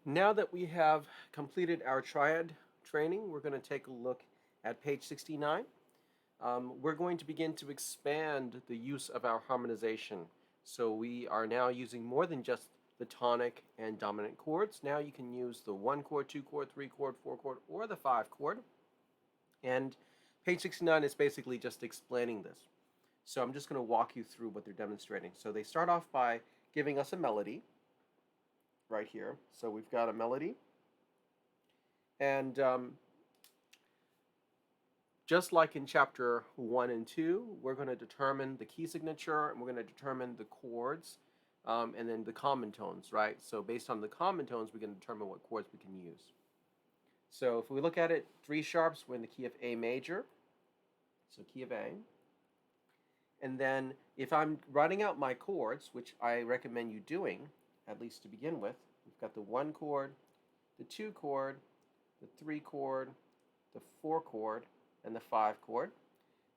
Now that we have completed our triad training, we're going to take a look at page 69. We're going to begin to expand the use of our harmonization. So we are now using more than just the tonic and dominant chords. Now you can use the 1 chord, 2 chord, 3 chord, 4 chord, or the 5 chord. And page 69 is basically just explaining this. So I'm just going to walk you through what they're demonstrating. So they start off by giving us a melody right here. So we've got a melody. And just like in chapter 1 and 2, we're going to determine the key signature, and we're going to determine the chords, and then the common tones, right? So based on the common tones, we can determine what chords we can use. So if we look at it, 3 sharps, we're in the key of A major, so key of A. And then if I'm writing out my chords, which I recommend you doing, at least to begin with, we've got the 1 chord, the 2 chord, the 3 chord, the 4 chord, and the 5 chord.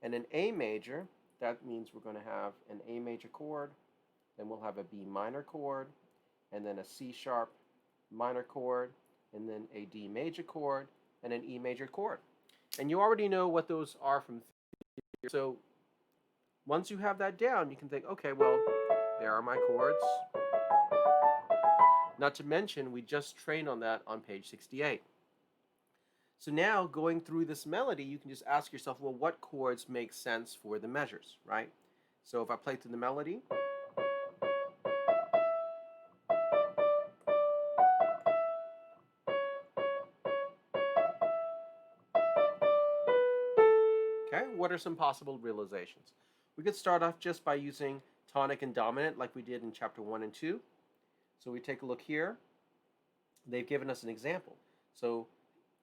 And an A major, that means we're going to have an A major chord, then we'll have a B minor chord, and then a C sharp minor chord, and then a D major chord, and an E major chord. And you already know what those are from theory. So once you have that down, you can think, okay, well, there are my chords. Not to mention, we just trained on that on page 68. So now, going through this melody, you can just ask yourself, well, what chords make sense for the measures, right? So if I play through the melody, okay, what are some possible realizations? We could start off just by using tonic and dominant like we did in chapter 1 and 2. So we take a look here. They've given us an example. So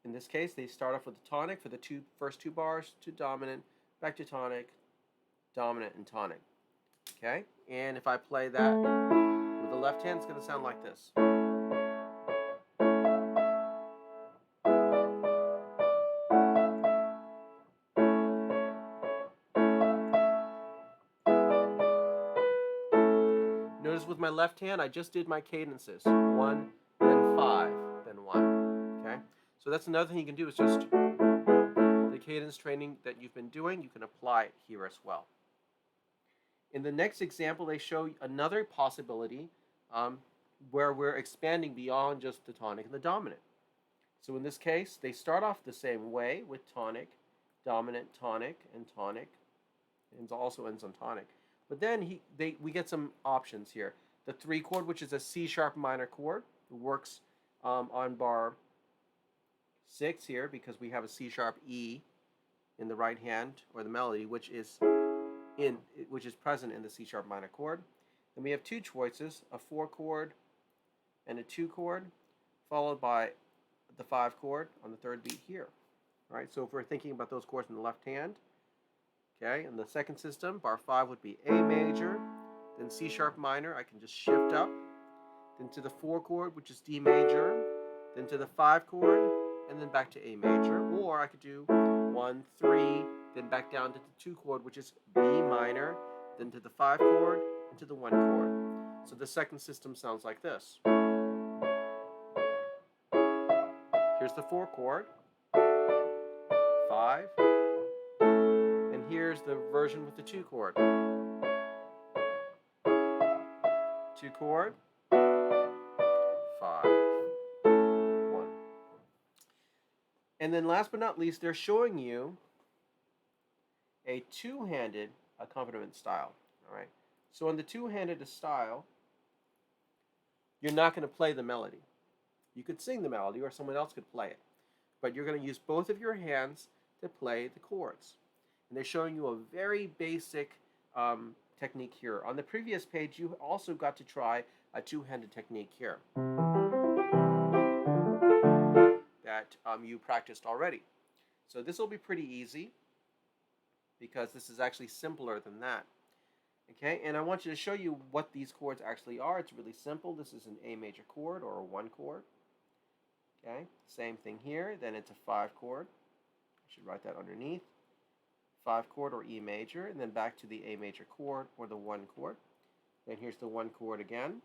in this case, they start off with the tonic for the first two bars, to dominant, back to tonic, dominant, and tonic. Okay? And if I play that with the left hand, it's going to sound like this. Notice with my left hand, I just did my cadences. 1, then 5, then 1. Okay? So that's another thing you can do is just the cadence training that you've been doing, you can apply it here as well. In the next example, they show another possibility where we're expanding beyond just the tonic and the dominant. So in this case, they start off the same way with tonic, dominant, tonic, and tonic, and it also ends on tonic. But then we get some options here. The 3 chord, which is a C sharp minor chord, works on bar 6 here because we have a C sharp E in the right hand, or the melody, which is present in the C sharp minor chord. Then we have 2 choices, a 4 chord and a 2 chord, followed by the 5 chord on the 3rd beat here. All right, so if we're thinking about those chords in the left hand, okay, in the second system, bar 5 would be A major, then C sharp minor, I can just shift up, then to the 4 chord, which is D major, then to the 5 chord, and then back to A major. Or I could do 1, 3, then back down to the 2 chord, which is B minor, then to the 5 chord, and to the 1 chord. So the second system sounds like this. Here's the 4 chord, 5, and here's the version with the 2 chord. 2 chord, 5, 1. And then last but not least, they're showing you a two-handed accompaniment style. All right. So in the two-handed style, you're not going to play the melody. You could sing the melody, or someone else could play it, but you're going to use both of your hands to play the chords. And they're showing you a very basic technique here. On the previous page, you also got to try a two-handed technique here that you practiced already. So this will be pretty easy because this is actually simpler than that. Okay, and I want you to show you what these chords actually are. It's really simple. This is an A major chord or a 1 chord. Okay, same thing here. Then it's a 5 chord. I should write that underneath. 5 chord or E major, and then back to the A major chord or the 1 chord. Then here's the 1 chord again.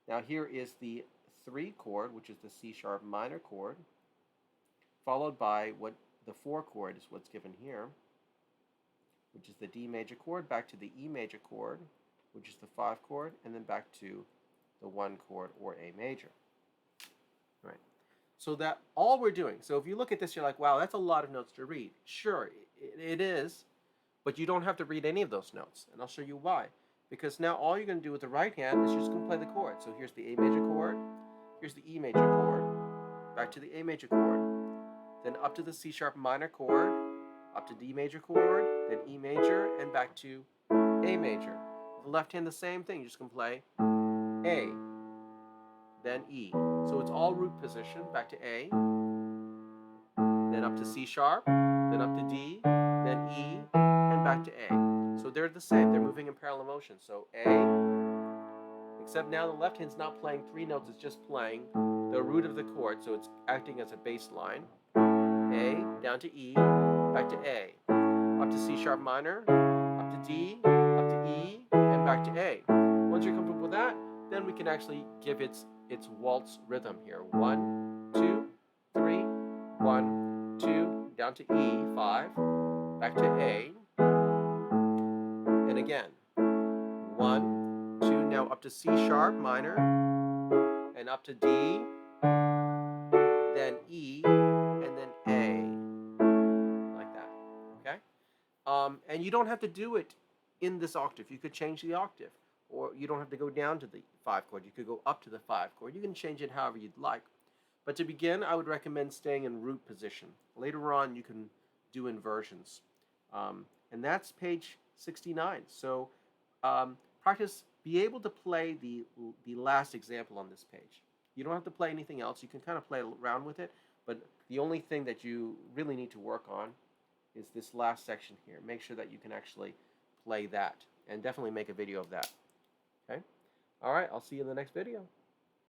Now here is the 3 chord, which is the C sharp minor chord, followed by what the 4 chord is what's given here, which is the D major chord, back to the E major chord, which is the 5 chord, and then back to the 1 chord or A major. Right. So that all we're doing, so if you look at this, you're like, wow, that's a lot of notes to read. Sure, it is, but you don't have to read any of those notes, and I'll show you why. Because now all you're going to do with the right hand is you're just going to play the chord. So here's the A major chord, here's the E major chord, back to the A major chord, then up to the C sharp minor chord, up to D major chord, then E major, and back to A major. With the left hand, the same thing. You're just going to play A, then E. So it's all root position, back to A, then up to C sharp, then up to D, then E, and back to A. So they're the same. They're moving in parallel motion. So A, except now the left hand's not playing 3 notes. It's just playing the root of the chord. So it's acting as a bass line. A, down to E, back to A. Up to C sharp minor, up to D, up to E, and back to A. Once you're comfortable with that, then we can actually give its waltz rhythm here. 1, 2, 3, 1, 2, down to E, 5, back to A, and again. 1, 2, now up to C sharp minor, and up to D, then E, and then A, like that, okay? And you don't have to do it in this octave. You could change the octave, or you don't have to go down to the 5 chord. You could go up to the 5 chord. You can change it however you'd like. But to begin, I would recommend staying in root position. Later on, you can do inversions. And that's page 69. So practice, be able to play the last example on this page. You don't have to play anything else. You can kind of play around with it, but the only thing that you really need to work on is this last section here. Make sure that you can actually play that, and definitely make a video of that. Okay? All right, I'll see you in the next video.